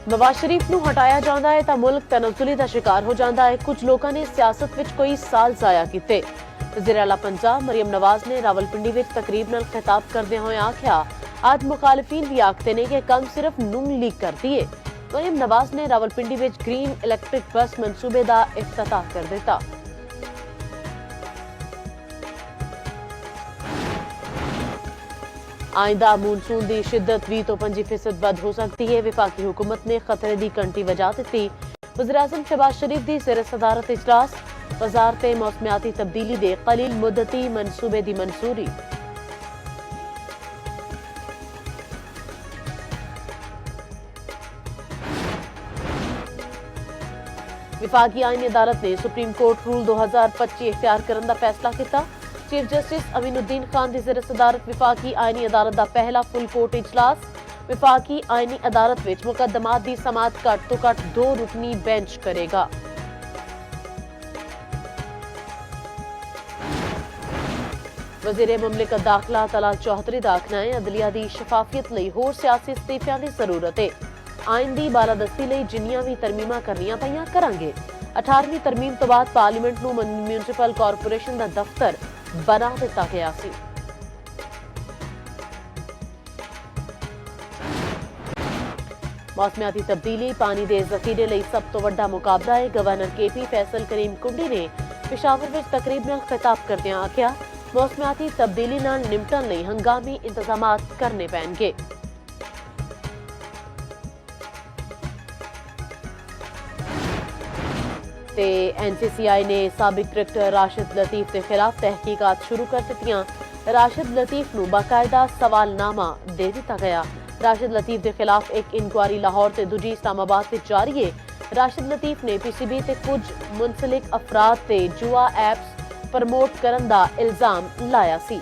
नवाज शरीफ ਨੂੰ ਹਟਾਇਆ ਜਾਂਦਾ ਹੈ ਤਾਂ ਮੁਲਕ ਤਨਜ਼ੁਲੀ ਦਾ ਸ਼ਿਕਾਰ ਹੋ ਜਾਂਦਾ ਹੈ। ਕੁਝ ਲੋਕਾਂ ਨੇ ਸਿਆਸਤ ਵਿੱਚ ਕੋਈ ਸਾਲ ਜ਼ਾਇਆ ਕੀਤੇ। ਵਜ਼ੀਰ ਆਲਾ ਪੰਜਾਬ ਮਰੀਮ ਨਵਾਜ਼ ਨੇ ਰਾਵਲਪਿੰਡੀ ਵਿੱਚ ਤਕਰੀਬ ਨਾਲ ਖਿਤਾਬ ਕਰਦੇ ਹੋਏ ਆਖਿਆ, ਅੱਜ ਮੁਖਾਲਿਫੀਨ ਵੀ ਆਖਦੇ ਨੇ ਕਿ ਕੰਮ ਸਿਰਫ ਨੂਨ ਲੀਗ ਕਰਦੀ ਹੈ। ਮਰੀਮ ਨਵਾਜ਼ ਨੇ ਰਾਵਲਪਿੰਡੀ ਵਿੱਚ ਗ੍ਰੀਨ ਇਲੈਕਟ੍ਰਿਕ ਬੱਸ ਮਨਸੂਬੇ ਦਾ ਇਫਤਤਾਹ ਕਰ ਦਿੱਤਾ। आइंदा मानसून की शिद्दत 20 तो 25% वध हो सकती है। विफाकी हुकूमत ने खतरे की घंटी वजा दी। वज़ीर आज़म शहबाज शरीफ की सिर सदारत इजलास। वजारत मौसमियाती तब्दीली के कलील मुद्दती मनसूबे की मंजूरी। विफाकी आईनी अदालत ने सुप्रीम कोर्ट रूल 2025 इख्तियार करने का फैसला किया। चीफ जस्टिस अमीनुद्दीन खान की सिर सदारत विफाकी आईनी अदालत का पहला फुल कोर्ट इजलास। विफाकी आईनी अदालत विच मुकदमात की समाअत घट तो घट 2 रुकनी बेंच करेगा। वज़ीर मुमलिकत दाखिला तलाल चौधरी का आखना है, अदलिया की शफाफियत लई होर सियासी इस्तीफियां की जरूरत है। आइन की बालादस्ती लई जिन्नियां भी तरमीमां करनियां पईयां करांगे। 18वीं तरमीम तो बाद पार्लीमेंट नूं म्यूनसिपल कारपोरेशन का दफ्तर बना दिता गया सी। मौसमियाती तब्दीली पानी के जखीरे लई सब तो वड्डा मुकाबला है। गवर्नर KP फैसल करीम कुंडी ने पेशावर विच तकरीब नाल खिताब करदिआं आखिया, मौसमियाती तब्दीली नाल निपटण लई हंगामी इंतजामात करने पैणगे। ते NCCI ने साबिक क्रिकेटर राशिद लतीफ के खिलाफ तहकीकात शुरू कर दित्तियां। राशिद लतीफ नूं बाकायदा सवालनामा दे दिता गया। राशिद लतीफ के खिलाफ एक इंक्वायरी लाहौर ते दूजी इस्लामाबाद से जारी है। राशिद लतीफ ने PCB ते कुछ मुंसलिक अफराद ते जुआ एप्स प्रमोट करन दा इल्जाम लाया सी।